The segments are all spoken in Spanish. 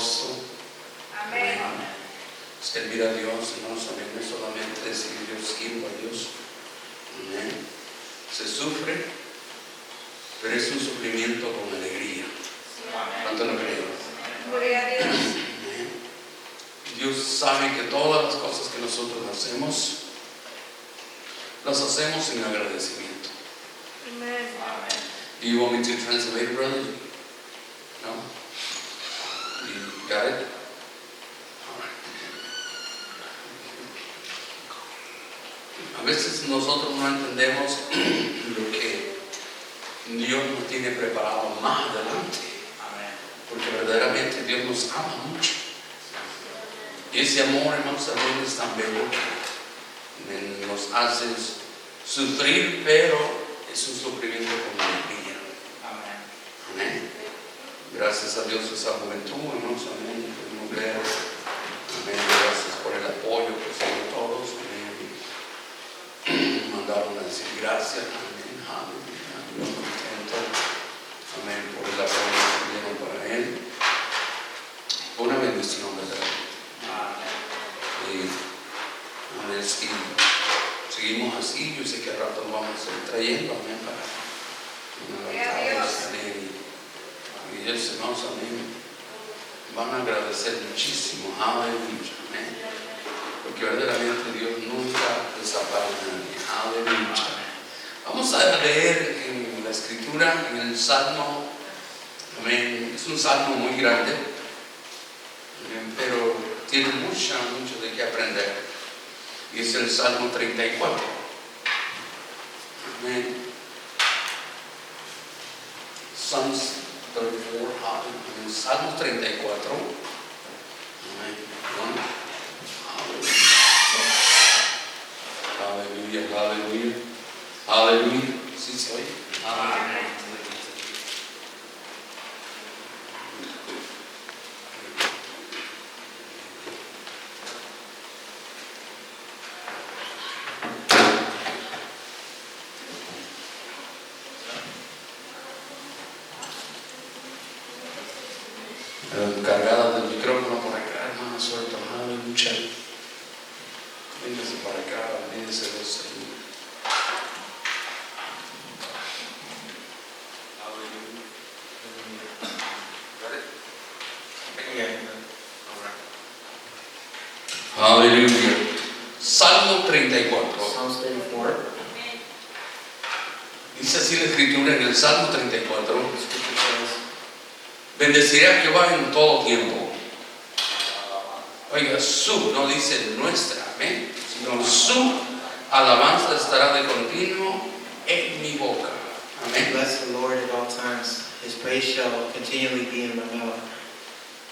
gozo. Amén. Servir a Dios, hermanos, amén. No solamente decir yo sirvo a Dios. Amén. Se sufre, pero es un sufrimiento con alegría. ¿Cuánto lo creen? Gloria a Dios. Amén. Dios sabe que todas las cosas que nosotros hacemos, las hacemos en agradecimiento. Amén. Do you want me to translate, brother? No? You got it? All right. A veces nosotros no entendemos lo que Dios nos tiene preparado más adelante. Porque verdaderamente Dios nos ama mucho. Y ese amor, hermanos, también es tan bello que nos hace sufrir, pero es un sufrimiento con alegría. Amén. Gracias a Dios esa juventud, hermanos, amén. Podemos ver, amén. Gracias por el apoyo que son todos. Amén. Mandaron a decir gracias. Amén. Aleluya. Muy contento. Amén. Por el apoyo que dieron para él. Una bendición, ¿verdad? Y amén. Si seguimos así, yo sé que al rato lo vamos a ir trayendo, amén, para y Dios, hermanos, amén, van a agradecer muchísimo, aleluya, amén, porque verdaderamente Dios nunca desampara a nadie, aleluya. Vamos a leer en la escritura, en el Salmo, amén, es un salmo muy grande, amén, pero tiene mucho de qué aprender, y es el Salmo 34, amén. Psalms 34, en Salmos 34. Amén. Aleluya, aleluya, aleluya. ¿Sí se oye? Amén. Cargada del micrófono por acá, hermano, suelto, aleluya. Véngase para acá, olvídese de eso. Aleluya. Salmo 34. Psalms 34. Dice así la escritura en el Salmo 34. The scripture says, Bendeciré a Jehová en todo tiempo. Oiga, su, no dice nuestra, amén, sino su alabanza estará de continuo en mi boca. Amén. Bless the Lord at all times. His praise shall continually be in my mouth.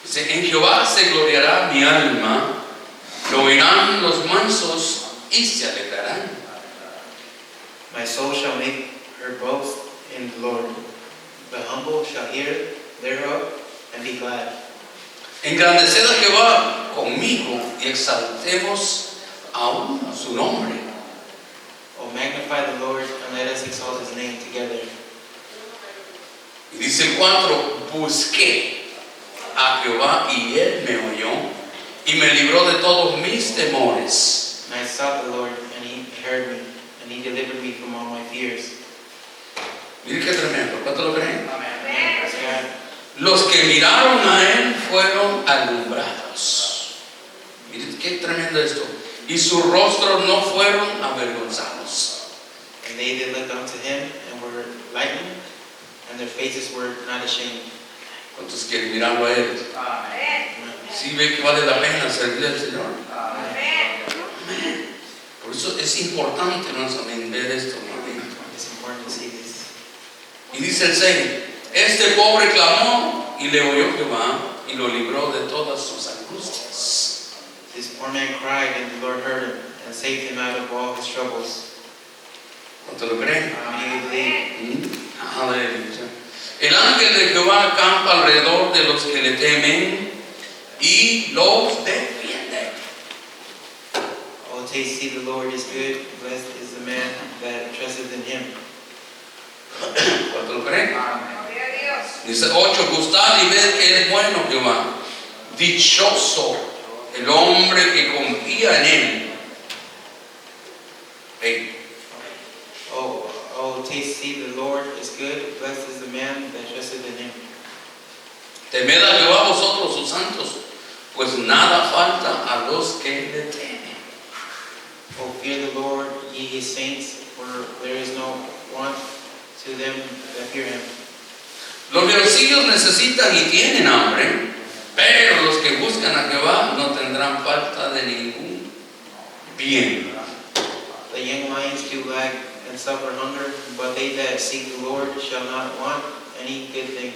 Dice, en Jehová se gloriará mi alma, lo oirán los mansos y se alegrarán. My soul shall make her boast in the Lord. The humble shall hear thereof and be glad. Engrandeced a Jehová conmigo y exaltemos aún su nombre. Oh, magnify the Lord and let us exalt his name together. Y dice el 4, busqué a Jehová y él me oyó y me libró de todos mis temores. And I sought the Lord and he heard me and he delivered me from all my fears. Mire qué tremendo, ¿cuánto lo creen? Praise God. Los que miraron a él fueron alumbrados. Mire qué tremendo esto. Y sus rostros no fueron avergonzados. And they did look unto him and were lightened, and their faces were not ashamed. ¿Cuántos quieren mirarlo a él? Amén. Sí ve que vale la pena servir al Señor. Amén. Amén. Por eso es importante, hermanos, amén, ver esto. Amén. It's important to see this. Y dice el 6, este pobre clamó y le oyó Jehová y lo libró de todas sus angustias. This poor man cried, and the Lord heard him and saved him out of all his troubles. ¿Cuánto lo creen? Do you believe? Aleluya. El ángel de Jehová acampa alrededor de los que le temen y los defiende. Oh, taste, see the Lord is good. Blessed is the man that trusteth in him. ¿Cuánto lo creen? Gloria a Dios. Dice 8, gustad y ved que es bueno Jehová. Dichoso el hombre que confía en Él. Hey, taste, see the Lord is good. Blessed is the man that trusted in him. temed a Jehová vosotros sus santos, pues nada falta a los que le temen. Oh, fear the Lord, ye his saints, for there is no want to them that fear him. Los leoncillos necesitan y tienen hambre, pero los que buscan a Jehová no tendrán falta de ningún bien. The young lions do lack and suffer hunger, but they that seek the Lord shall not want any good thing.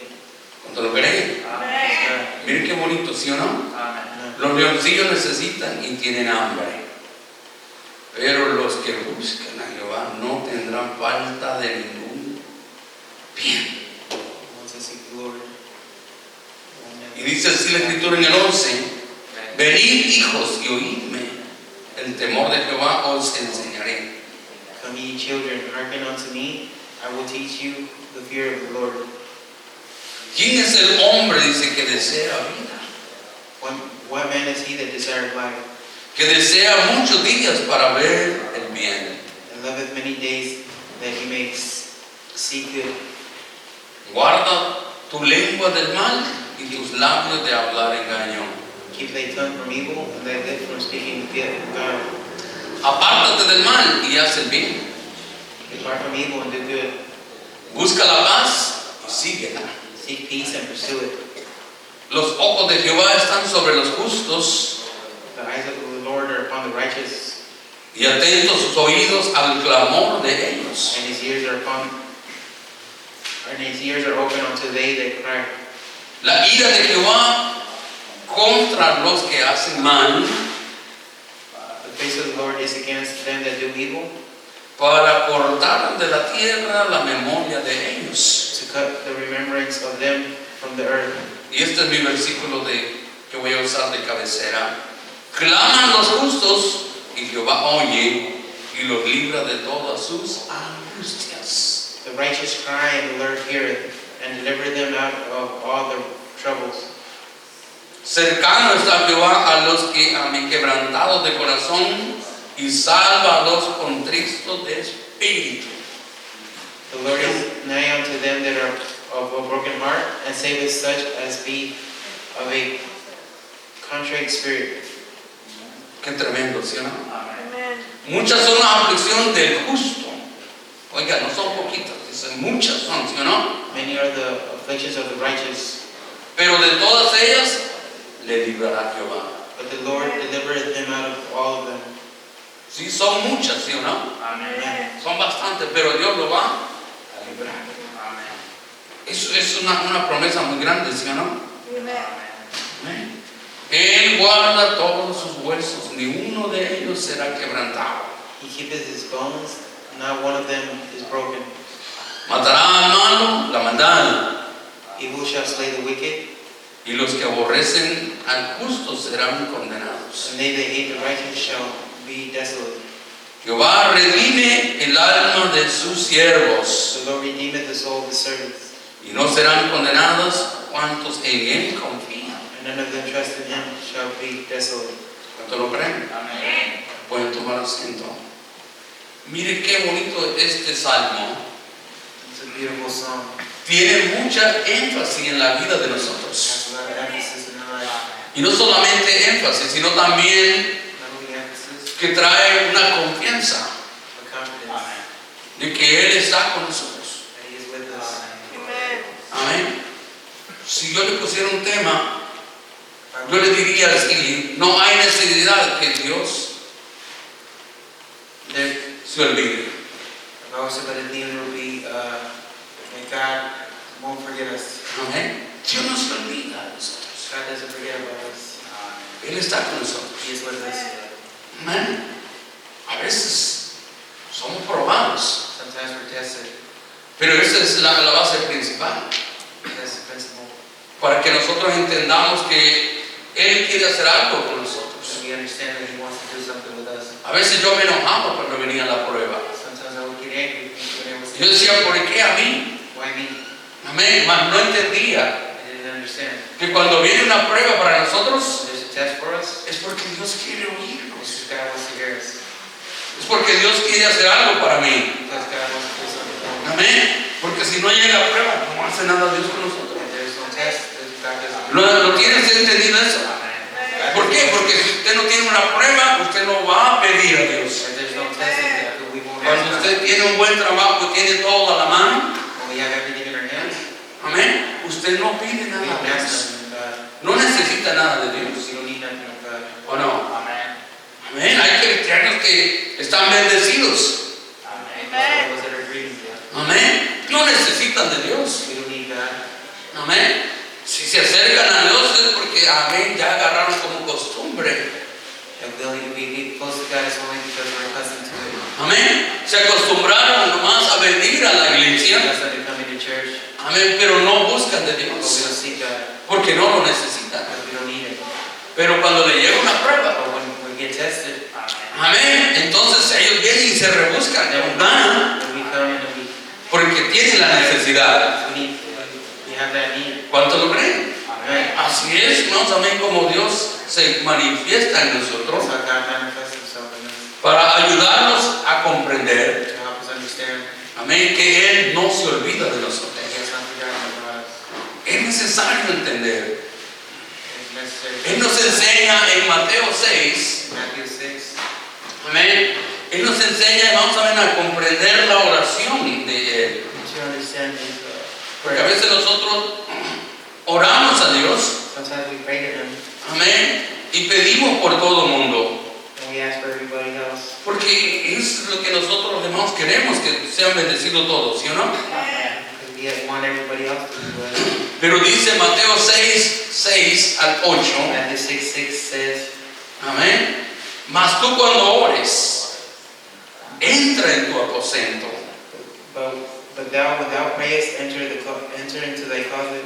¿Cuánto lo creen? Amén. Miren qué bonito, ¿sí o no? Amen. Los leoncillos necesitan y tienen hambre, pero los que buscan a Jehová no tendrán falta de ningún bien. Once I seek the Lord. Y dice así la Escritura en el 11: venid hijos y oídme, el temor de Jehová os enseñaré. Come ye children, hearken unto me, I will teach you the fear of the Lord. ¿Quién es el hombre, dice, que desea vida? What man is he that desireth life, Que desea muchos días para ver el bien. and loveth many days that he may seek good? Guarda tu lengua del mal y tus labios de hablar engaño. Keep thy tongue from evil, and thy lips from speaking guile. Apártate del mal y haz el bien. Depart from evil and do good. Busca la paz y síguela. Seek peace and pursue it. Los ojos de Jehová están sobre los justos The eyes of the Lord are upon the righteous, y atentos sus oídos al clamor de ellos. and his ears are open unto they that cry. La ira de Jehová contra los que hacen mal, The face of the Lord is against them that do evil, para cortar de la tierra la memoria de ellos. to cut the remembrance of them from the earth. Y este es mi versículo que voy a usar de cabecera. Claman los justos y Jehová oye y los libra de todas sus angustias. The righteous cry, and the Lord heareth, and deliver them out of all their troubles. Cercano está Jehová a los que han quebrantado de corazón y salva a los contristos de espíritu. The Lord is nigh unto them that are of a broken heart, and saveth such as be of a contrite spirit. Qué tremendo, ¿sí o no? Amén. Muchas son las aflicciones del justo. Oiga, no son poquitas, dicen muchas son, ¿sí o no? Many are the afflictions of the righteous, Pero de todas ellas le librará Jehová. but the Lord delivereth him out of all of them. Sí, son muchas, ¿sí o no? Amén. Son bastantes, pero Dios lo va a librar. Eso es una promesa muy grande, ¿sí o no? Amén. Amén. Él guarda todos sus huesos, ni uno de ellos será quebrantado. He keepeth his bones, not one of them is broken. Matará al malo la maldad, Evil shall slay the wicked, y los que aborrecen al justo serán condenados. and they that hate the righteous shall be desolate. Jehová redime el alma de sus siervos, The Lord redeemeth the soul of his servants, y no serán condenados cuantos en él confían. and none of them trust in him shall be desolate. ¿Cuánto lo creen? Amén. Pueden tomar asiento. Mire qué bonito este salmo. It's a beautiful song. Tiene mucha énfasis en la vida de nosotros. Has a lot of emphasis in our life. Y no solamente énfasis, sino también Not only emphasis, que trae una confianza but confidence de que Él está con nosotros. that he is with us. Amén. Amén. Si yo le pusiera un tema, yo le diría así: no hay necesidad que Dios se olvide. If I was to put a theme, it would be, that God won't forget us. Amén. Dios no se olvida de nosotros. God doesn't forget about us. Él está con nosotros. He is with us. Amén. A veces somos probados, Sometimes we're tested. pero esa es la base principal. That's the principle. Para que nosotros entendamos que Él quiere hacer algo con nosotros. So we understand that he wants to do something with us. A veces yo me enojaba cuando venía la prueba. Sometimes I would get angry when it was Yo decía: ¿por qué a mí? why me? Amén. Mas no entendía I didn't understand. que cuando viene una prueba para nosotros Es porque Dios quiere hacer algo para mí. Because God wants to do something for me. Amén. Porque si no llega a prueba, no hace nada Dios con nosotros. If there's no test, then God doesn't. ¿Lo tienes entendido eso? ¿Por qué? Porque si usted no tiene una prueba, usted no va a pedir a Dios. If there's no test, then we won't Cuando ask God. usted tiene un buen trabajo y tiene todo a la mano, When we have everything in our hands, amén, usted no pide we nada don't a ask Dios. nothing of God. No necesita nada de Dios. We don't need nothing of God. ¿O no? Amén. Hay cristianos que están bendecidos. Those of us that are grieving, yeah. Amén. No necesitan de Dios. We don't need God. Amén. Si se acercan a Dios es porque, amén, ya agarraron como costumbre. If we only be close to God, it's only because we're accustomed to it. Amén. Se acostumbraron nomás a venir a la iglesia. That's why they come into church, Amén. Pero no buscan de but we don't Dios. seek God Porque no lo necesitan. because we don't need it. Pero cuando le llega una prueba, But when we get tested, amén, entonces ellos vienen y se rebuscan con ganas when we come and porque tienen la necesidad. we have that need. ¿Cuántos lo creen? Amen. Así es, hermanos, amén, como Dios se manifiesta en That's nosotros how God manifests Himself in us, para ayudarnos a comprender, to help us understand amén, que Él no se olvida de nosotros. that He has not forgotten about us. Es necesario entender. It's necessary. Él nos enseña en Mateo 6, Matthew 6, amén, Él nos enseña, vamos a ver, a comprender la oración de Él. to understand His Porque a prayer. veces nosotros oramos a Dios, Sometimes we pray to Him amén, y pedimos por todo el mundo. and we ask for everybody else. Porque es lo que nosotros los demás queremos, que sean bendecidos todos, ¿sí o no? Because we want everybody else to do it. Pero dice Mateo 6, 6 al 8, Matthew 6:6 says, amén. Mas tú cuando ores, entra en tu aposento But thou, when thou prayest, enter into thy closet,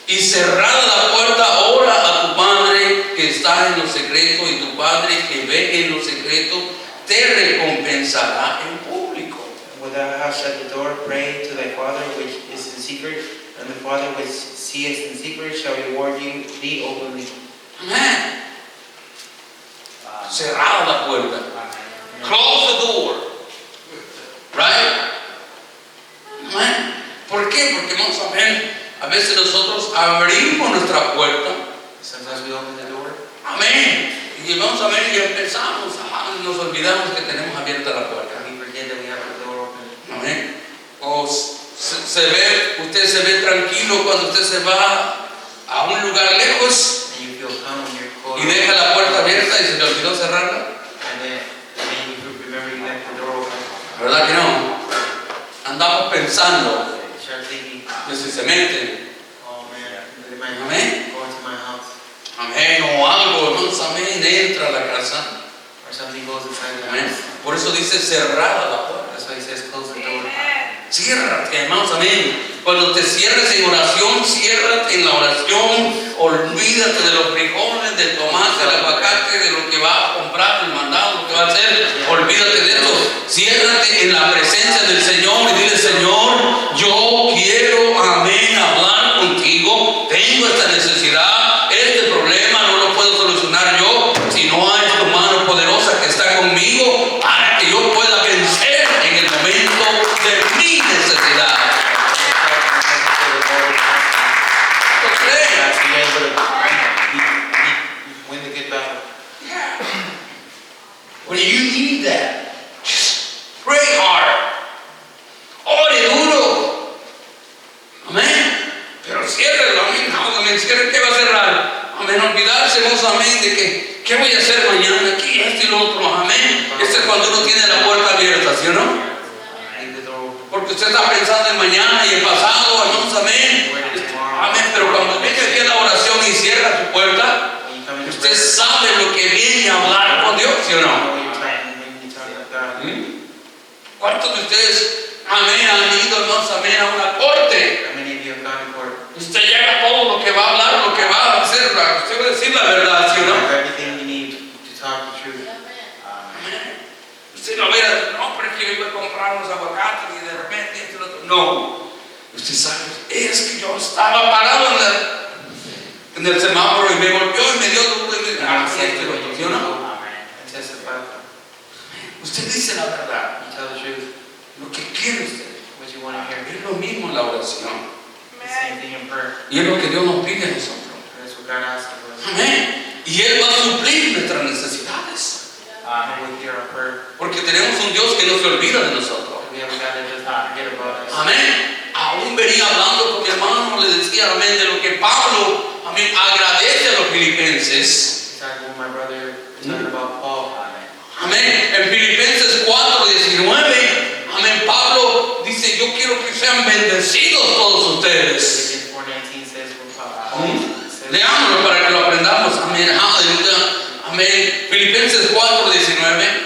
y cerrada la puerta, ora a tu Padre que está en lo secreto, y tu Padre que ve en lo secreto te recompensará en público. when thou hast shut the door, pray to thy Father which is in secret, and the Father which seeth in secret shall reward you thee openly. Amén. Cerrada la puerta. Close the door. Right? Amén. ¿Por qué? Porque vamos a ver, a veces nosotros abrimos nuestra puerta. Sometimes we open the door, Amén. Y vamos a ver y empezamos, nos olvidamos que tenemos abierta la puerta. and we forget that we have the door open. Amén. O usted se ve tranquilo cuando usted se va a un lugar lejos And you feel calm when you're cold. y deja la puerta abierta y se le olvidó cerrarla. And then you remember you left the door open. ¿Verdad que no? Andamos pensando You start thinking, que si se meten, oh man, they might Amén. go into my house. amén, o algo, hermanos, amén, entra a la casa. Or something goes inside the Amén. house. Por eso dice cerrada la puerta. That's why He says close the door. Ciérrate, hermanos, amén. Cuando te cierres en oración, ciérrate en la oración. Olvídate de los frijoles, del tomate, del aguacate, de lo que va a comprar, el mandado, lo que va a hacer. Olvídate de eso. Ciérrate en la presencia del Señor y dile, Señor, yo quiero, amén, hablar contigo. Tengo esta necesidad, este problema no lo puedo solucionar yo, si no hay tu mano poderosa que está conmigo para que yo pueda vencer en el momento de mi necesidad. ¿Lo creen? So you're able to win the good battle. When you need that, just pray hard. Ore duro. Amén. Pero ciérrelo, amén. No, amén. Cierre, ¿qué va a cerrar? Amén. Olvidarse, vos, amén, de que, ¿qué voy a hacer mañana? Aquí, esto y lo otro, amén. Este es cuando uno tiene la puerta abierta, ¿sí o no? Leave the door open. Porque usted está pensando en mañana y en pasado, hermanos, amén. Amén. Pero cuando viene aquí a la oración y cierra su puerta, When you come into usted prayer, sabe lo que viene a hablar con Dios, ¿sí o you know no? what you're talking when you talk with God. ¿Cuántos de ustedes, amén, han ido, hermanos, amén, a una corte? How many of you have gone to court? Usted llega todo lo que va a hablar, lo que va a hacer, usted va a decir la verdad, ¿sí o You no? have everything you need to talk the truth. Usted no vea, no, pero es que yo iba a comprar unos aguacates y de repente esto y lo otro. No. Usted sabe, es que yo estaba parado en el semáforo y me golpeó y me dio duro y me esto y lo otro, ¿sí o no? And testify. Usted dice la verdad, You tell the truth. lo que quiere usted. What you want to hear. Es lo mismo en la oración. The same thing in prayer. Y es lo que Dios nos pide a nosotros. That's what God asks of us. Amén. Y Él va a suplir nuestras necesidades. With your prayer. Porque tenemos un Dios que no se olvida de nosotros. We have a God that does not forget about us. Amén. Aún venía hablando con mi hermano, le decía, amén, de lo que Pablo, amén, agradece a los filipenses. Talking with my brother, talking about Paul. Amén. En Filipenses 4:19, amén, Pablo dice, yo quiero que sean bendecidos todos ustedes. Philippians 4:19 says, says, Leámoslo para que lo aprendamos. Amén. Aleluya. Amén. Filipenses 4:19.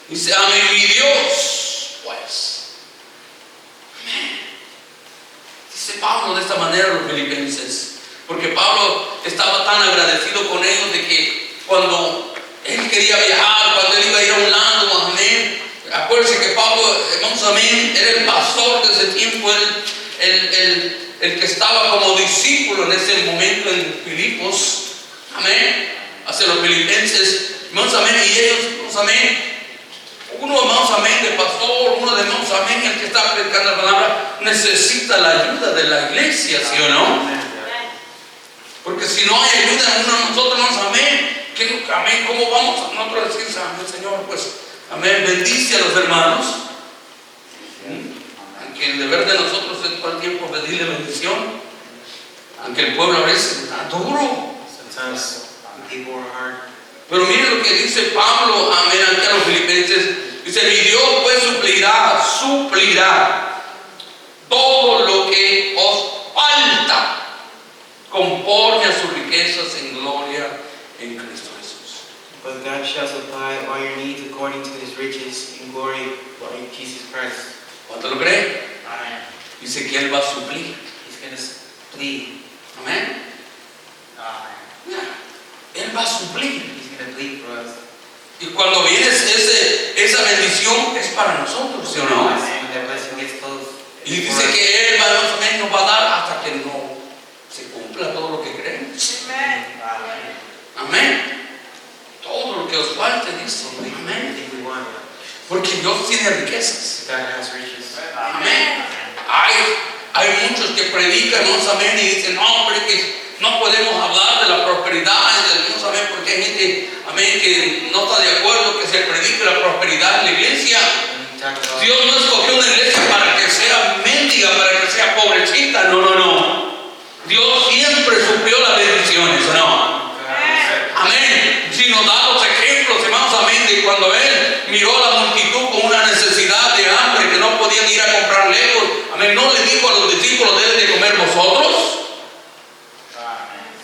Dice, amén, mi Dios, pues. Amén. Dice Pablo de esta manera a los filipenses. Porque Pablo estaba tan agradecido con ellos de que cuando él quería viajar, cuando él iba a ir a un lado, amén. Acuérdense que Pablo, hermanos, amén, era el pastor de ese tiempo, el que estaba como discípulo en ese momento en Filipos, amén, hacia los filipenses, hermanos, amén, y ellos, hermanos, amén, uno, hermanos, amén, de pastor, uno de hermanos, amén, el que está predicando la palabra, necesita la ayuda de la iglesia, ¿sí o no? Porque si no hay ayuda en uno de nosotros, hermanos, amén, amén, ¿cómo vamos a nosotros a decir, Señor, pues, amén, bendice a los hermanos? Aunque el deber de nosotros es todo el tiempo pedirle bendición, aunque el pueblo a veces está duro. sometimes people are hard. Pero mire lo que dice Pablo, amén, aquí a los filipenses. Dice, mi Dios pues suplirá todo lo que os falta conforme a sus riquezas en gloria en Cristo Jesús. But God shall supply all your needs according to his riches in glory by Jesus Christ. ¿Cuánto lo cree? Amen. Dice que Él va a suplir. He's going to plead. Amén. Él va a suplir. He's going to plead for us. Y cuando viene esa bendición es para nosotros, ¿sí o no? Amen. That blessing gets close. Y dice que Él va, más o menos, nos va a dar hasta que no se cumpla todo lo que creemos. Amén. Todo lo que os falte, dice. Amén. Anything we want. Porque Dios tiene riquezas. God has riches. Amén. Hay muchos que predican, no saben, y dicen, no, pero es que no podemos hablar de la prosperidad, no saben, porque hay gente, amén, que no está de acuerdo que se predique la prosperidad en la iglesia. Dios no escogió una iglesia para que sea mendiga, para que sea pobrecita, no. Dios siempre suplió las bendiciones, ¿o no? Amén. Si nos da los ejemplos, hermanos, amén, de cuando Él miró a la multitud con una necesidad de hambre que no podían ir a comprar lejos, amén, no le dijo a los discípulos, deben de comer vosotros.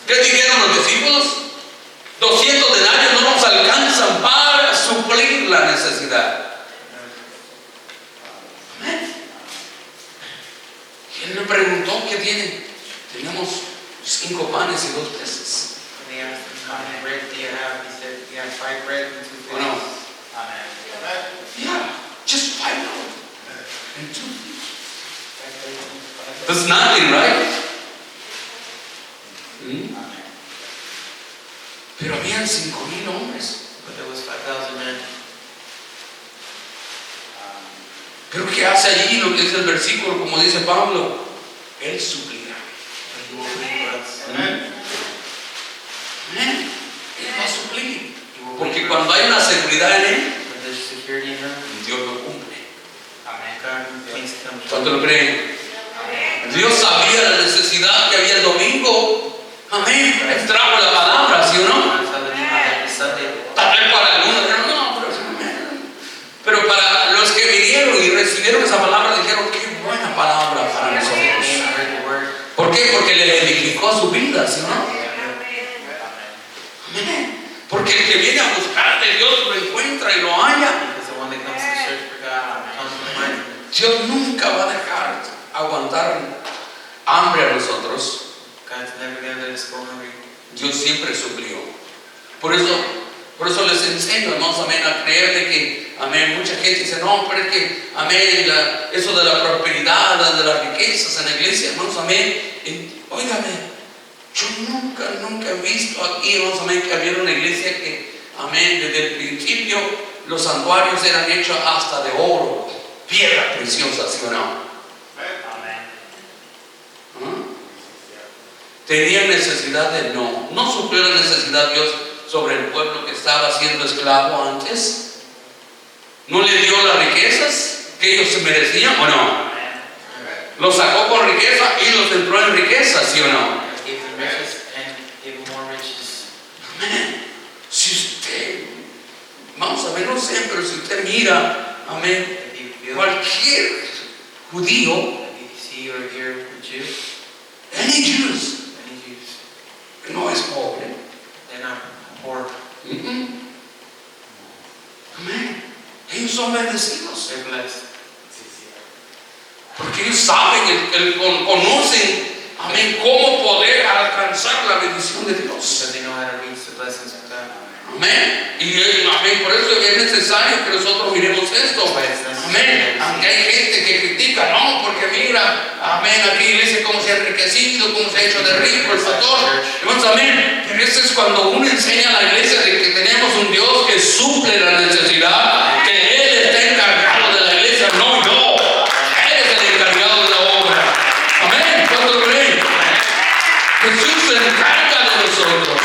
¿Qué dijeron los discípulos? 200 denarios no nos alcanzan para suplir la necesidad. Amén. Y Él le preguntó, ¿qué tienen? Tenemos 5 panes y 2 peces. And they asked him, how many bread do you have? He said, we have 5 bread and 2 fishes. ¿O no? Amen. Yeah, just 5 loaves and 2 fish. 5 bread and 5 fishes. That's nothing, right? Pero habían 5,000 hombres. But there was 5,000 men. Pero ¿qué hace allí lo que dice el versículo? Como dice Pablo, Él suplirá. And he will plead for us. Amén. Amén. Él va a suplir. He will Porque plead for us. cuando hay una seguridad en Él, When there's security in him, Dios lo cumple. God makes it come true. ¿Cuánto lo creen? Dios sabía la necesidad que había el domingo. Amén. Extrajo la palabra, ¿sí o no? God saw the need every Sunday. Tal vez para algunos dijeron, no, pero para los que vinieron y recibieron esa palabra dijeron, qué buena palabra para They nosotros. heard the word. ¿Por qué? Porque le edificó su vida, ¿sí o no? Amén. Porque el que viene a buscar de Dios lo encuentra y lo halla. Because the one that comes to search for God comes to find him. Dios nunca va a dejar aguantar hambre a nosotros. God's never going to let us go hungry. Dios siempre suplió. Por eso les enseño, hermanos, amén, a creer de que, amén, mucha gente dice, no, pero es que, amén, eso de la prosperidad, de las riquezas en la iglesia, hermanos, amén, óigame, yo nunca he visto aquí, hermanos, amén, que había una iglesia que, amén, desde el principio los santuarios eran hechos hasta de oro, piedra preciosa, ¿sí o no? ¿Tenían necesidad de? No. ¿No suplió la necesidad Dios sobre el pueblo que estaba siendo esclavo antes? ¿No le dio las riquezas que ellos se merecían o no? Los sacó con riqueza y los entró en riqueza, ¿sí o no? Gave them riches and gave them more riches. Amén. Si usted, vamos a ver, no sé, pero si usted mira, amén, If you feel, cualquier judío, if you see or hear a Jew, any Jews, many Jews, no es pobre. they're not poor. Amén. Ellos son bendecidos. They're blessed. Porque ellos saben, conocen, amén, cómo poder alcanzar la bendición de Dios. Because they know how to reach the blessings of God. Amén. Y amén, por eso es necesario que nosotros miremos esto. Amén. Aunque hay gente que critica, no, porque mira, amén, aquí dice cómo se ha enriquecido, cómo se ha hecho de rico el pastor. Hermanos, amén. Pero eso es cuando uno enseña a la iglesia de que tenemos un Dios que suple la necesidad, que Él está encargado de la iglesia, no yo. Él es el encargado de la obra. Amén. ¿Cuánto lo creen? Jesús se encarga de nosotros.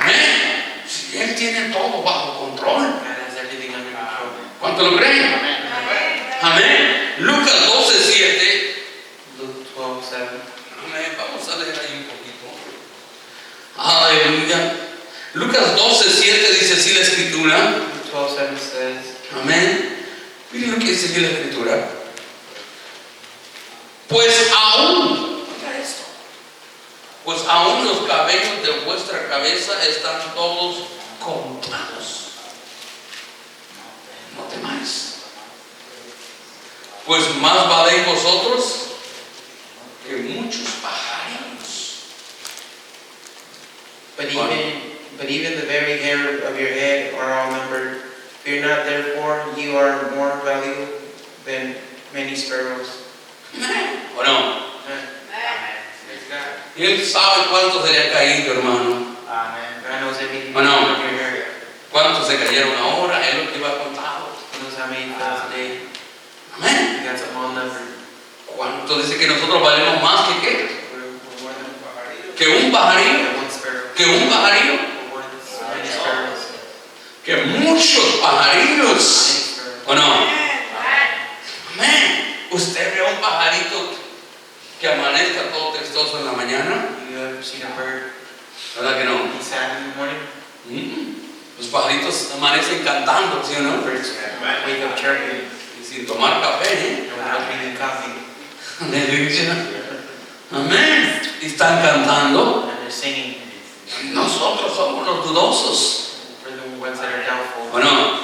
Amén. Si Él tiene todo bajo control. God has everything under control. ¿Cuánto lo creen? Amén. Lucas 12:7. Luke 12:7. Amén. Vamos a leer ahí un poquito. Aleluya. Lucas 12:7 dice así la escritura. Luke 12:7 says, Amén. Miren lo que dice aquí la escritura. Pues aún, oiga esto, pues aún los cabellos de vuestra cabeza están todos contados. No temáis. Pues más valéis vosotros que muchos pajarillos. But even the very hair of your head are all numbered. Fear not, therefore, you are more valuable than many sparrows. ¿O no? Y Él sabe cuánto se le ha caído, hermano. God knows everything Oh, no. of your hair. Cuántos se cayeron ahora, Él lo que iba contado. He knows how many falls a day. Amén. He got them all numbered. ¿Cuánto dice que nosotros valemos más que qué? We're more than Que un pajarillo. one sparrow. Que un pajarillo. We're more than many sparrows. Que muchos pajarillos. Many sparrows. ¿O no? Amén. Usted ve un pajarito que amanezca todo textoso en la mañana. You ever seen a bird ¿Verdad que no? be sad in the morning? Los pajaritos amanecen cantando, ¿sí o no? Birds wake up chirping Y sin tomar café, ¿eh? and without drinking coffee. Aleluya. Amén. Y están cantando. And they're singing Nosotros somos los dudosos. for the ones that are doubtful. ¿O no?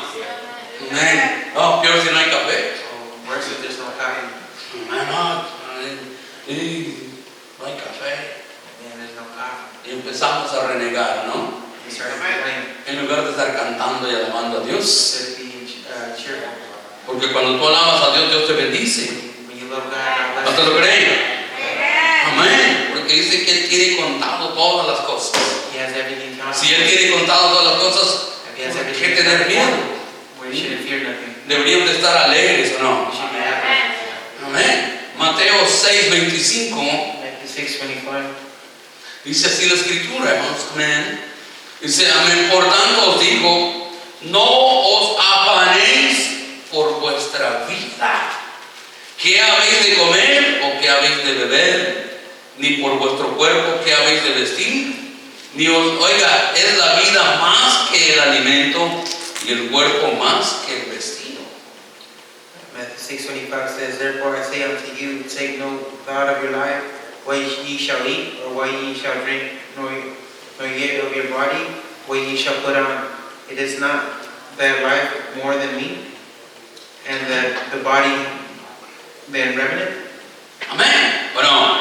Amén. Oh, peor si no hay café. So worse if there's no coffee Hermano, no hay café. and there's no coffee. Y empezamos a renegar, ¿no? We start complaining En lugar de estar cantando y alabando a Dios. instead of being cheerful. Porque cuando tú alabas a Dios, Dios te bendice. When you love God, God ¿No te bless lo you. creen? Amén. Porque dice que Él tiene contado todas las cosas. He has everything counted. Si Él tiene contado todas las cosas, If He has ¿por everything qué tener counted, miedo? we shouldn't fear nothing. Deberíamos de estar alegres, ¿o no? We should be happy. Amén. Mateo 6:25 Matthew 6:25. dice así la escritura, hermanos. Amén. Dice, amén. Por tanto os digo, no os afanéis por vuestra vida. ¿Qué habéis de comer o qué habéis de beber? Ni por vuestro cuerpo, ¿qué habéis de vestir? Ni os, oiga, es la vida más que el alimento y el cuerpo más que el vestido. Matthew 6:25 says, Therefore I say unto you, take no thought of your life, what ye shall eat, or what ye shall drink, nor yet of your body, what ye shall put on. It is not that life more than meat, and that the body than raiment? Amén. Bueno,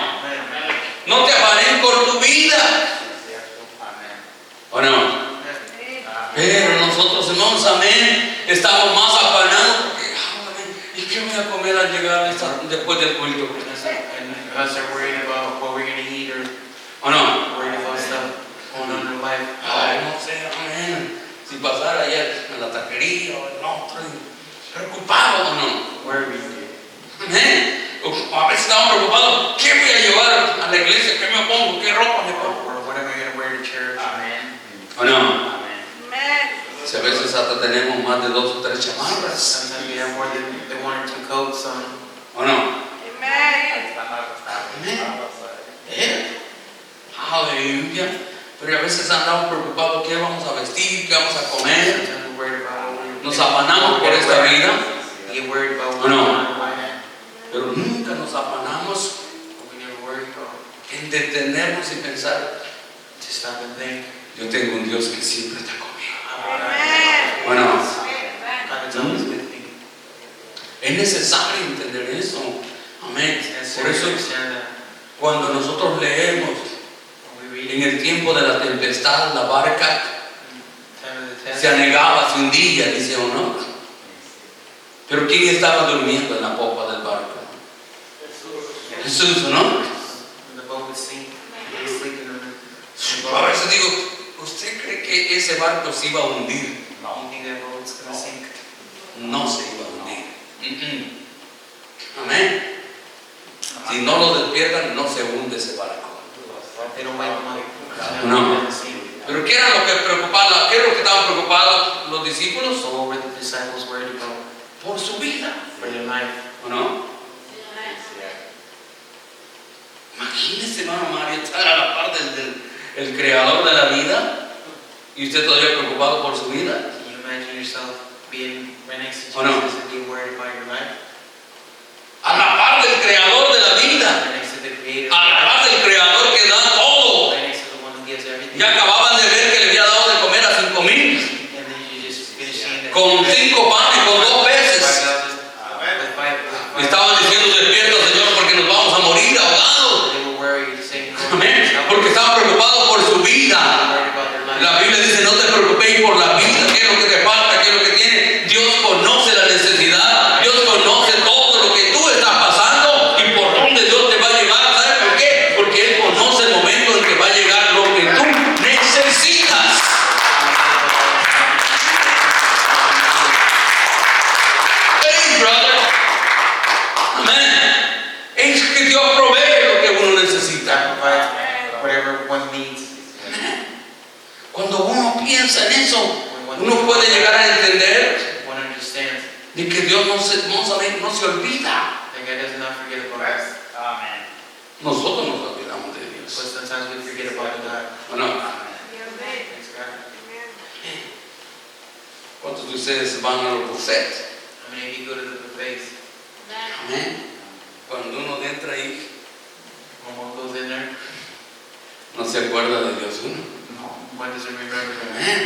no te afanes por tu vida. ¿O no? Pero nosotros, hermanos, amén, estamos más afanados porque, amén, ¿y qué voy a comer al llegar después del culto? And us are worried about what we're going to eat, or ¿O no? worried about stuff going on in life. Ay, no sé, porquería o el otro, preocupado o no. Worried. Amén. A veces estamos preocupados, ¿qué voy a llevar a la iglesia? ¿Qué me pongo? ¿Qué ropa me pongo? Or what am I going to wear to church? ¿O no? Amen. Si a veces hasta tenemos más de 2 o 3 chamarras. Sometimes we have more than 1 or 2 coats on. ¿O no? Amen. Aleluya. Pero a veces andamos preocupados, ¿qué vamos a vestir? ¿Qué vamos a comer? Sometimes we're worried about what we're Nos afanamos por esta vida, We get worried about what No. we're doing. pero nunca nos afanamos We never worry about en detenernos y pensar, to stop and think. yo tengo un Dios que siempre está conmigo. Amen. Bueno, God is always with me. es necesario entender eso. Amén. It's Por necessary eso to understand that cuando nosotros leemos when we read en el tiempo de la tempestad, la barca time of the test, se anegaba, se hundía, dice o no. Pero ¿quién estaba durmiendo en la popa del barco? Jesús, ¿no? when the boat would sink, he was sleeping on the A veces digo, ¿usted cree que ese barco se iba a hundir? You think that boat's going to sink? No se iba a hundir. Amén. Si no lo despiertan, no se hunde ese barco. They don't wake them up. No. They'll sink. Pero ¿qué era lo que preocupaba? ¿Qué era lo que estaban preocupados los discípulos? So what were the disciples worried about? Por su vida, For their life. ¿o no? Imagínese, hermano Mario, estar a la par del creador de la vida y usted todavía preocupado por su vida. Can you imagine yourself being right next to Oh, no. Jesus and being worried about your life? A la par del creador de la vida, Right next to the Creator. a la par del creador que da todo. Right next to the one who gives everything. Ya acababan de ver que le había dado de comer a 5,000 And then you just finish seeing that. con 5 panes, con 2 peces. With five. Me estaban diciendo, despierta, Señor, porque nos vamos a morir ahogados. They were worried, saying, Amén. Porque estaban preocupados por su vida. worried about their life. La Biblia dice, no te preocupéis por la vida, qué es lo que te falta, qué es lo que tienes. Dios conoce la necesidad, Dios conoce todo lo que tú estás pasando y por dónde Dios te va a llevar. ¿Sabes por qué? Porque Él conoce el momento en que va a llegar lo que tú necesitas. Hey, brother. Amén. Es que Dios provee lo que uno necesita. God provides whatever one needs. Cuando uno piensa en eso, uno puede llegar a entender One understands de que Dios no se olvida. that God does not forget about us. Nosotros nos olvidamos de But Dios. sometimes we forget about God. ¿O no? Amen. Thanks, God. ¿Cuántos de ustedes van a los buffets? How many of you go to the buffets? Amén. Cuando uno entra ahí, When one goes in there, no se acuerda de Dios uno. one doesn't remember Him. Amén.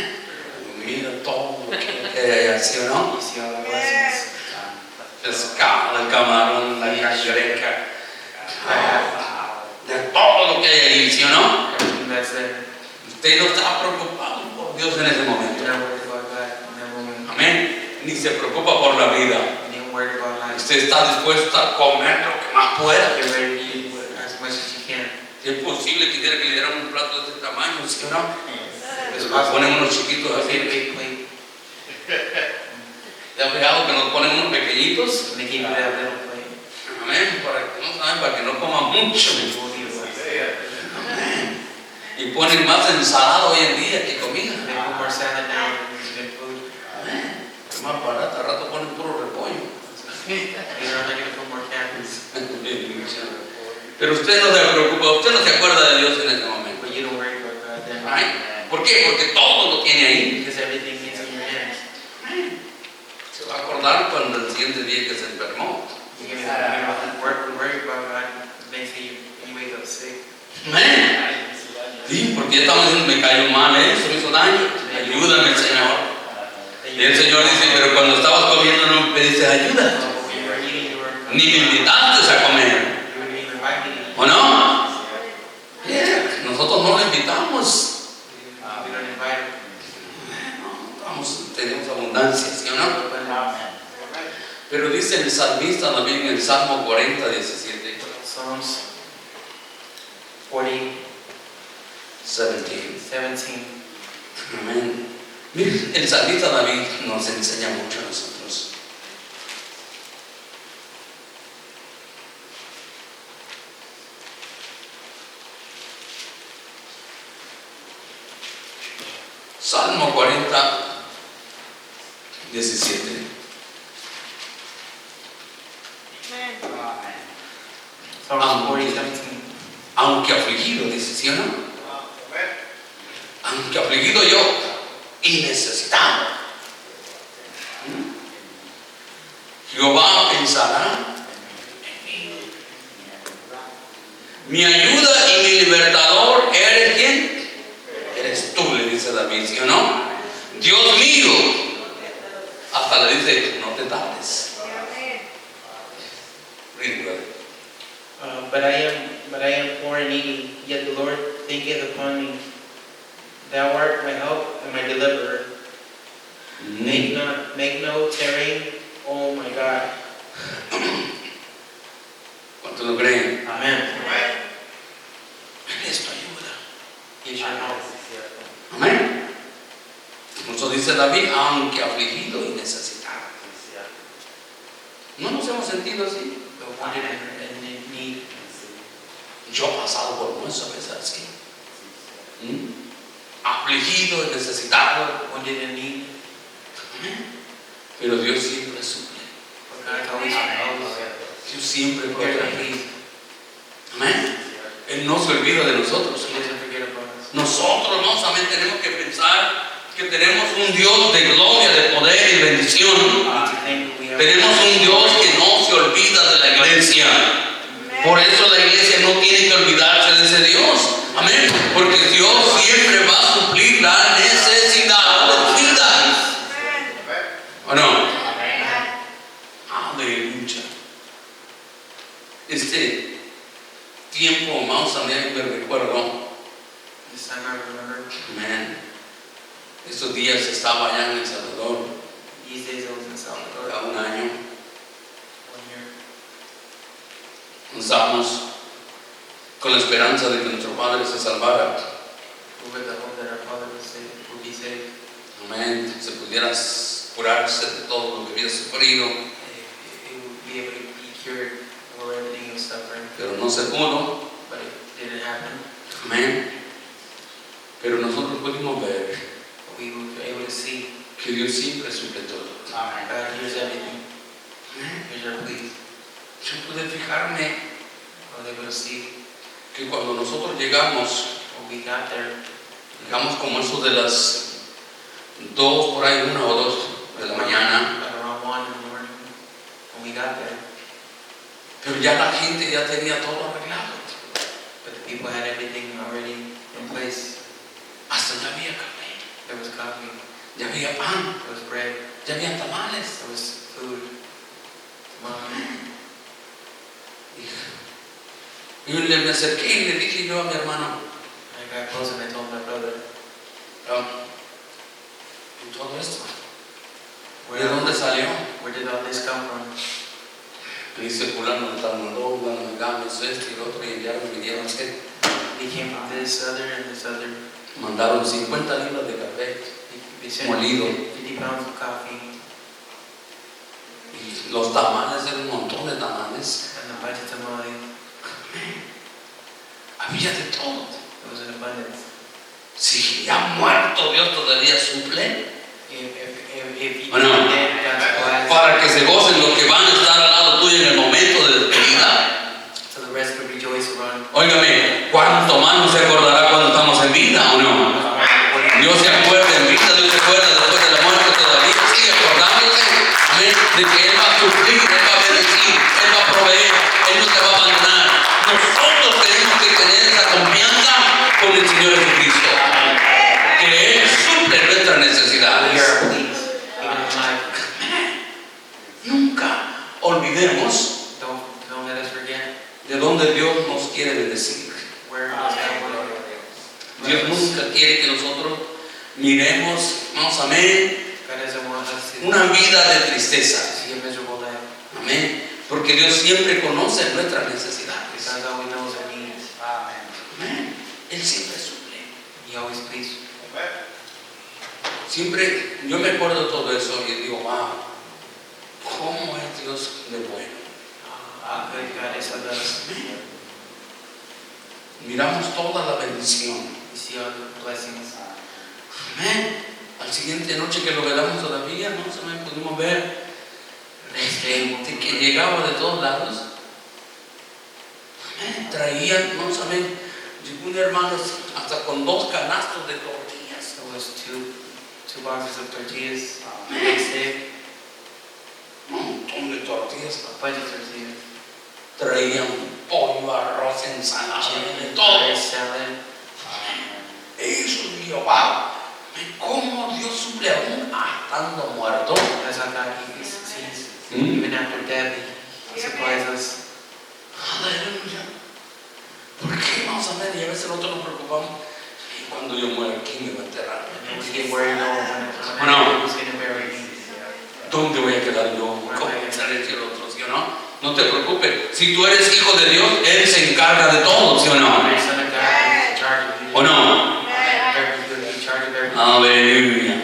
Mira todo lo que hay así, ¿o no? You see all the blessings. Pescado, el camarón, la cangreja, de todo lo que hay ahí, ¿sí o no? Everything that's there. Usted no está preocupado por Dios en ese momento. You're not worried about God in that moment. Amén. Ni se preocupa por la vida. And you're worried about life. Usted está dispuesto a comer lo que más pueda. You're ready to eat as much as you can. Si es posible, quisiera que le dieran un plato de este tamaño, ¿sí o no? It's Nos possible. ponen unos chiquitos Get a así. big plate. ¿Te has fijado que nos ponen unos pequeñitos? And they give you that little plate. Amén. Para que no coma mucho. You won't eat it. Amén. Y ponen más ensalada hoy en día que comida. They put more salad down than food. Amén. Es más barato, al rato ponen puro repollo. You're not going to put more calories. Pero usted no se preocupa, usted no se acuerda de Dios en ese momento. But you don't worry about God then. Ay, ¿por qué? Porque todo lo tiene ahí. Because everything is in your hands. Se va a acordar cuando el siguiente día que se enfermó. You're going to worry about God the next day you wake up sick. Amén. Sí, porque ya estamos diciendo, me cayó mal eso, me hizo daño. Ayúdame, Señor. Y el Señor dice, pero cuando estabas comiendo no me pediste ayuda. When you were eating, you were Ni me invitaste a comer. you were even invited. ¿O no? Yeah, nosotros no le invitamos. We don't invite him. Tenemos abundancia, ¿sí o no? Pero dice el salmista también en el Salmo 40, 17. Psalms 40, 17. 17. Amén. Miren, el salmista David nos enseña mucho a nosotros. Salmo 40, 17. Amen. Psalms 40:17. Aunque afligido, dice, ¿sí o no? Aunque afligido yo y necesitado, Jehová pensará en mí. Mi ayuda y mi libertador, ¿eres quién? Eres tú, le dice David, ¿sí o no? Dios mío. Hasta le dice, no te tardes. Amen. Read, brother. But I am poor and needy, yet the Lord thinketh upon me. Thou art my help and my deliverer. Make no tarrying, oh my God. ¿Cuántos lo creen? Amen. Él es tu ayuda. He shall help. Amén. Por eso dice David, aunque afligido y necesitado. ¿No nos hemos sentido así? The wanted and in need. Yo he pasado por eso a veces así. Afligido y necesitado. Wanted and need. Pero Dios siempre suple. But God always helps. Dios siempre He protege. Amén. Él no se olvida de nosotros. doesn't forget about us. Nosotros no solamente tenemos que pensar que tenemos un Dios de gloria, de poder y bendición. Tenemos un Dios que no se olvida de la iglesia. Por eso la iglesia no tiene que olvidarse de ese Dios. Amén. Porque Dios siempre va a suplir la necesidad de tu vida. ¿O no? Aleluya. Este tiempo, vamos a ver, me recuerdo. This time I remember. Amén. Estos días estaba allá en El Salvador. These days I was in Salvador. Hace un año. 1 year. Estábamos con la esperanza de que nuestro Padre se salvara. With the hope that our Father would be saved. Amén. Se pudiera curarse de todo lo que había sufrido. He would be able to be cured for everything he was suffering. Pero no se pudo. But it didn't happen. Amén. Pero nosotros pudimos ver But we were able to see que Dios siempre suple todo. God hears everything. Here's your plea. Yo pude fijarme I was able to see que cuando nosotros llegamos, when we got there, llegamos como eso de las 2, por ahí 1 o 2 de la mañana. like around 1 in the morning, when we got there. Pero ya la gente ya tenía todo arreglado. But the people had everything already in place. Hasta ya había café, There was coffee, ya había pan, there was bread, ya había tamales. there was food. Y me acerqué y le dije yo a mi hermano, I got close and I told my brother, ¿y todo esto? ¿De where dónde salió? did all this come from? Me dice, fulano de tal mandó, fulano de acá, hizo esto y lo otro, y enviaron, vinieron, He came from this other and this other. mandaron 50 libras de café They sent molido. 50 pounds of coffee Y los tamales, eran un montón de tamales. and a bunch of tamales. Había de todo. It was in abundance. Si ya muerto Dios todavía suple. If you Bueno, did, God's blessed. para que se gocen los que van a estar al lado tuyo en el momento de despedida. So the rest could rejoice around. Óigame, ¿cuánto más nos se acordará cuando estamos en vida o no? Dios se acuerda en vida, Dios se acuerda después de la muerte todavía, sigue acordándose, amén, de que Él va a suplir, Él va a bendecir, Él va a proveer, Él no te va a abandonar. Nosotros tenemos que tener esa confianza con el Señor Jesucristo, que Él suple nuestras We necesidades. are pleased, even in life. Nunca olvidemos Don't let us forget de dónde Dios nos quiere bendecir. where God wants Dios nunca quiere que nosotros miremos, vamos, amén, God doesn't want us to una vida de tristeza. see a miserable life. Amén. Porque Dios siempre conoce nuestras necesidades. God always knows our needs. Amén. Él siempre suple. He always pleases. siempre yo me acuerdo de todo eso y digo, wow, ¿cómo es Dios de bueno? How good God is with us. Miramos toda la bendición. We see all the blessings. Amén. Al siguiente noche que lo velamos todavía, no se pudimos ver gente que llegaba de todos lados. Amén. Traían, no saben, llegó un hermano hasta con 2 canastos de tortillas. There was two boxes of tortillas. Next day, Un montón de tortillas. a bunch of tortillas. Traían pollo, arroz, ensalada, de Chicken, todo. rice, salad. Eso digo, wow, cómo Dios suple aún estando muerto. That's how God sees. Even after death, He supplies us. Aleluya. ¿Por qué vamos a ver? Y a veces nosotros nos preocupamos. ¿Y cuando yo muera, quién me va a enterrar? And we get worried when Bueno. who's going to bury me. ¿Dónde voy a quedar yo? ¿Cómo sale el otro? ¿Sí o no? No te preocupes. Si tú eres hijo de Dios, Él se encarga de todo, ¿sí o no? You're son of God, He's in charge of you. ¿O no? Very good, He's in charge of everything. Aleluya.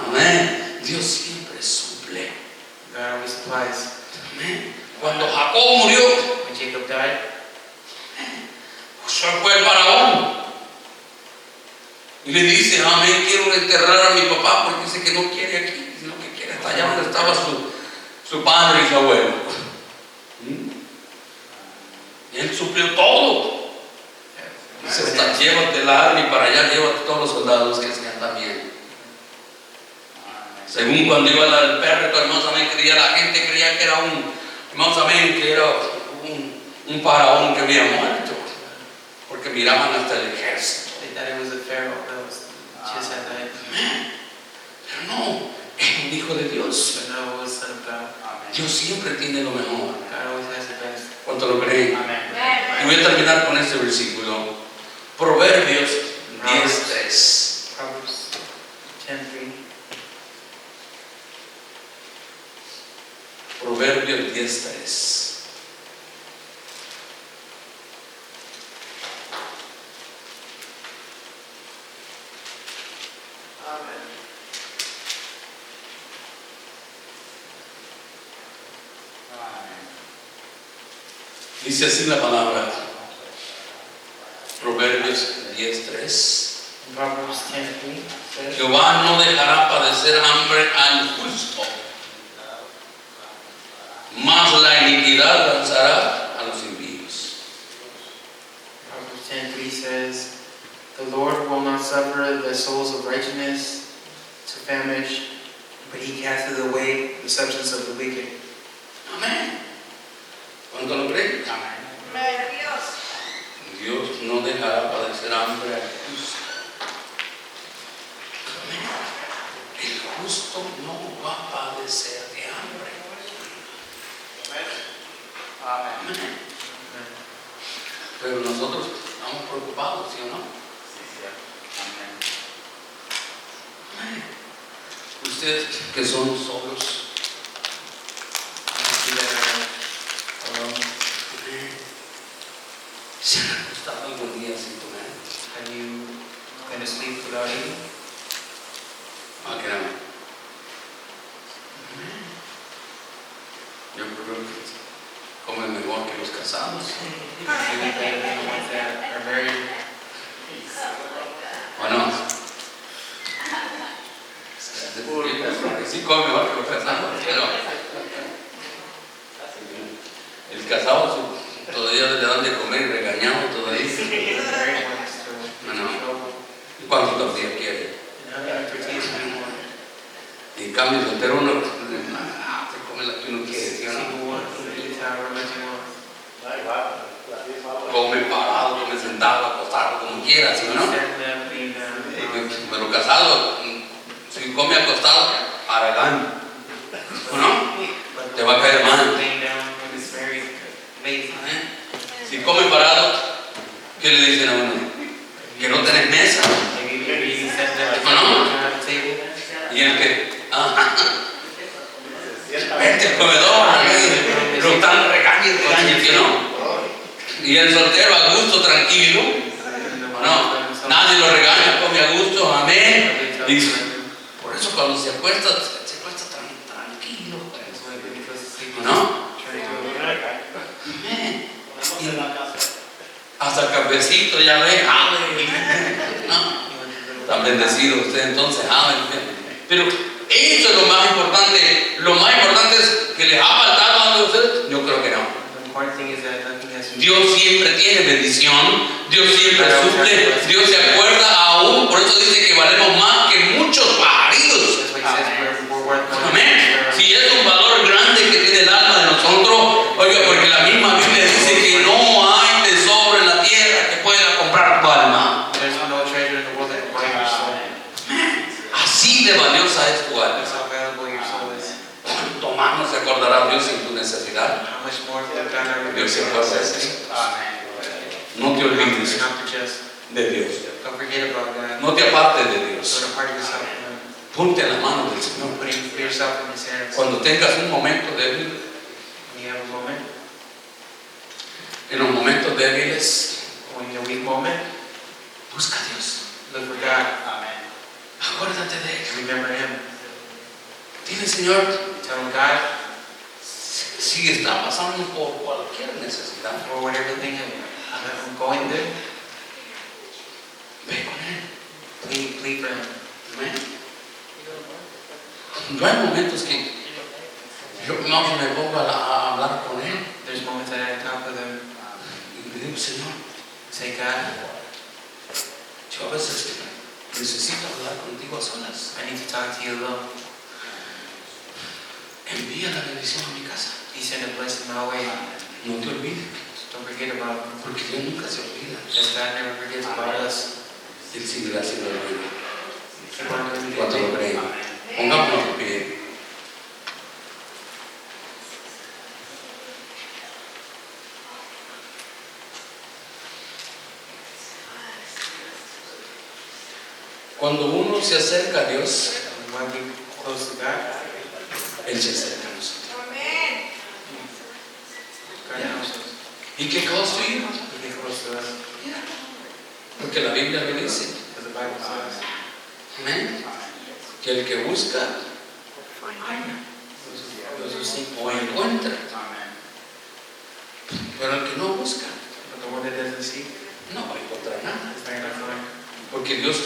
Amén. Dios siempre suple. God always supplies. Amén. Cuando Jacob murió, When Jacob died, Josué fue el faraón. Y le dice, amén, quiero enterrar a mi papá porque dice que no quiere aquí, sino que quiere hasta allá donde estaba su padre y su abuelo. Y él suplió todo. Dice, hasta llévate el arma y para allá llévate todos los soldados que sean también. Según cuando iba al perro, hermanos, amén, la gente creía que era hermanos, amén, que era un faraón que había muerto. Porque miraban hasta el ejército. they thought it was a pharaoh that was just had died. Pero no, es un hijo de Dios. But no, it was son of God. Dios siempre tiene lo mejor. God always has the best. ¿Cuánto lo creen? Y voy a terminar con este versículo. Proverbios 10:3. Proverbs 10:3. Proverbios 10:3. Dice así la palabra. Proverbios 10:3. Proverbs 10:3 says, Jehová no dejará padecer hambre al justo, mas la iniquidad lanzará a los impíos. Proverbs 10:3 says, the Lord will not suffer the souls of righteousness to famish, but He casteth away the substance of the wicked. Amén. ¿Cuánto lo creen? Dios no dejará padecer hambre al justo. Amén. El justo no va a padecer de hambre. Amén. Pero nosotros estamos preocupados, ¿sí o no? Amén. Ustedes que son solos, See that alone. ¿se han acostado algún día sin comer? Have you been asleep without eating? Ah, que no. Yo creo que comen mejor que los casados. Maybe better than the ones that are married. ¿O no? Sí come mejor que los casados, pero el casado todavía le dan de comer regañado todavía. The married ones still No, no. in trouble. ¿Y cuántos tortillas quiere? And how many tortillas do you want? Y en cambio el soltero uno se come la que uno quiere, ¿sí o no? Single one, eat however much you want. Come parado, come sentado, acostado, como quiera, ¿sí o no? Stand up, lean down. Pero casado, si come acostado, aragán, ¿o no? But Te va a caer mal. laying down when it's very lazy. Si come parado, ¿qué le dicen a uno? Que no tenés mesa. Maybe you're eating stand up, ¿O no? you don't have a table. Y el que, vente al comedor, lo están regañando, ¿sí o no? Y el soltero a gusto, tranquilo, ¿o no? Nadie lo regaña, come a gusto, amén. Dice, por cuando se acuesta tranquilo. That's why when he goes to sleep, ¿No? try to Amén. Hasta el cafecito ya ve, no, tan bendecido usted entonces, pero eso es lo más importante. Lo más importante es que les ha faltado algo a ustedes. Yo creo que no. The important thing is that nothing has Dios siempre tiene bendición, Dios siempre suple, Dios se acuerda aún, por eso dice que valemos más que muchos pajaritos. That's why he says we're worth more. Amén. Si es un valor grande que tiene el alma de nosotros, oiga, porque la misma Biblia dice que no hay tesoro en la tierra que pueda comprar tu alma. There's no treasure in the world that can buy your soul. Así de valiosa es tu alma. That's how valuable your soul is. ¿Cuánto más no se acordará Dios en tu necesidad? How much more will God ever Dios se acuerda de eso. No te olvides Not to just de Dios. don't forget about God. No te apartes de Dios. Don't apart yourself from Him. Ponte en las manos del Señor. Don't put yourself in His hands. Cuando tengas un momento débil, When you have a moment, en los momentos débiles, when you have a weak moment, busca a Dios. look for God. Acuérdate de Él. Remember Him. Dile, Señor, Tell Him, God, si está pasando por cualquier necesidad, or whatever thing I'm going through, ve con Él. plead for Him. Amén. No hay momentos que yo no me pongo a hablar con Él There's moments that I talk with Him, y le digo, Señor, say, God, yo a veces necesito hablar contigo a solas. I need to talk to you alone. Envía la bendición a mi casa. He sent a blessing my way. No te olvides, Don't forget about Him. porque Dios nunca se olvida. Because God never forgets about us. Él seguirá haciendo lo bueno. Keep on doing the Cuando good lo thing. creen. Pongámonos de pie. Cuando uno se acerca a Dios, When we close to God, Él se acerca a nosotros. Amén. God knows us. ¿Y qué cosa? He gets close to us. Porque la Biblia lo dice. Because the Bible says, Amén. Que el que busca, those who seek, o encuentra. Pero el que no busca, but the one that doesn't seek, no va a encontrar nada. is not going to find. Porque Dios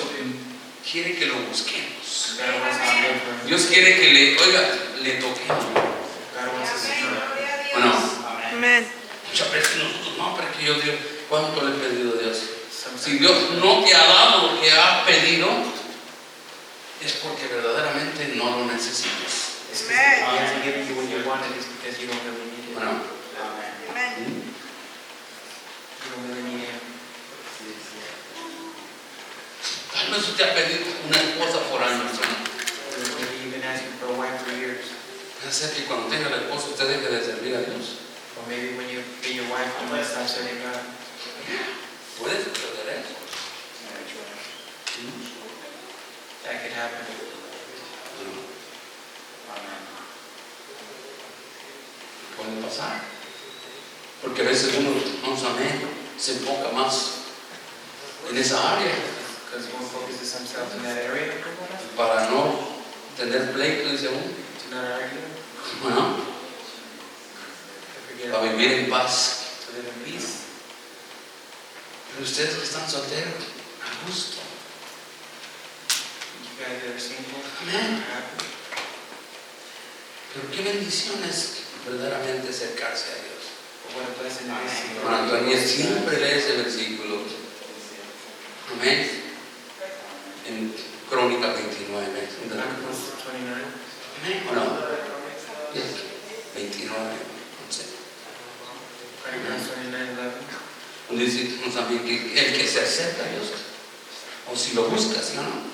quiere que lo busquemos. God wants us to live for Him. Dios quiere que le toquemos. God wants us to Amén. know. Gloria a Dios. ¿O no? Amén. Muchas veces nosotros, no, pero es que yo Dios, ¿cuánto le he pedido a Dios? Sometimes Si Dios no te ha dado lo que has pedido, es porque verdaderamente no lo necesitas. it's because He hasn't given you what you wanted, it's because you don't really need it. ¿O no? Amén. You don't really need Him. Tal vez usted ha pedido una esposa por años, ¿no? Maybe you've been asking for a wife for years. Puede ser que cuando tenga la esposa usted deje de servir a Dios. Or maybe when you get your wife, you might stop serving God. Puede suceder eso. That could happen. Puede pasar. Porque a veces uno, no sabe, se enfoca más en esa área Because one focuses themselves in that area para no tener pleito, dice uno. to not argue, Bueno, to forget para about vivir en paz. to live in peace. Pero ustedes que están solteros, a gusto. You guys that are single, Amén. are happy. Pero qué bendición es verdaderamente acercarse a Dios. But what a blessing it is to go Bueno, Antonio to God. siempre lee ese versículo. Amén. En Crónica 29. Chronicles 29. Amén. ¿O no? 29. 11. Chronicles 29:11. Donde dice también que el que se acerca a Dios, o si lo busca, ¿sí o no?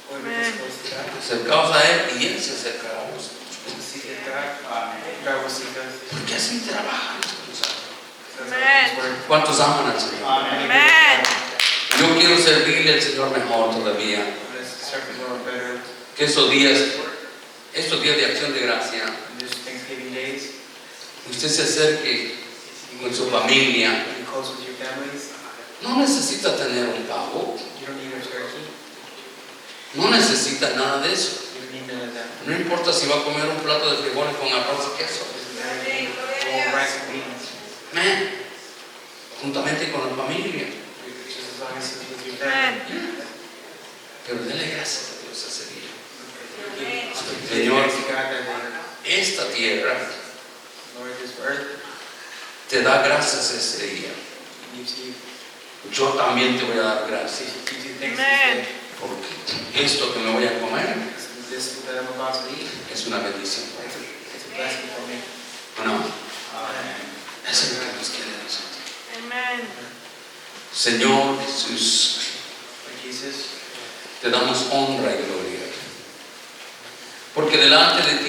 Whoever is close to God, Acercaos a Él y Él se acercará a vosotros. seek God, God will seek us. Porque así trabaja Dios con nosotros. That's how His word. ¿Cuántos aman al Señor? Amén. Yo quiero servirle al Señor mejor todavía. Let's serve the Lord better Que estos días de acción de gracia, in these Thanksgiving days. usted se acerque con su familia. Be close with your families. No necesita tener un pavo, You don't need a turkey. no necesita nada de eso. You don't need No importa si va a comer un plato de frijoles con arroz y queso. Or rice and beans. Amén. Juntamente con la familia. Just as long as it's with your family. Amen. Pero dele gracias a Dios ese día. Give Señor, thanks to God that day. esta tierra Lord, this earth te da gracias ese día. gives you, Yo también te voy a dar gracias. gives you thanks Amen. this day. Porque esto que me voy a comer This that I'm about to eat, es una bendición. it's a blessing for me. ¿O no? Amen. Eso es lo que nos quiere a nosotros. Amen. Señor Jesús, Lord Jesus, te damos honra y gloria. Porque delante de ti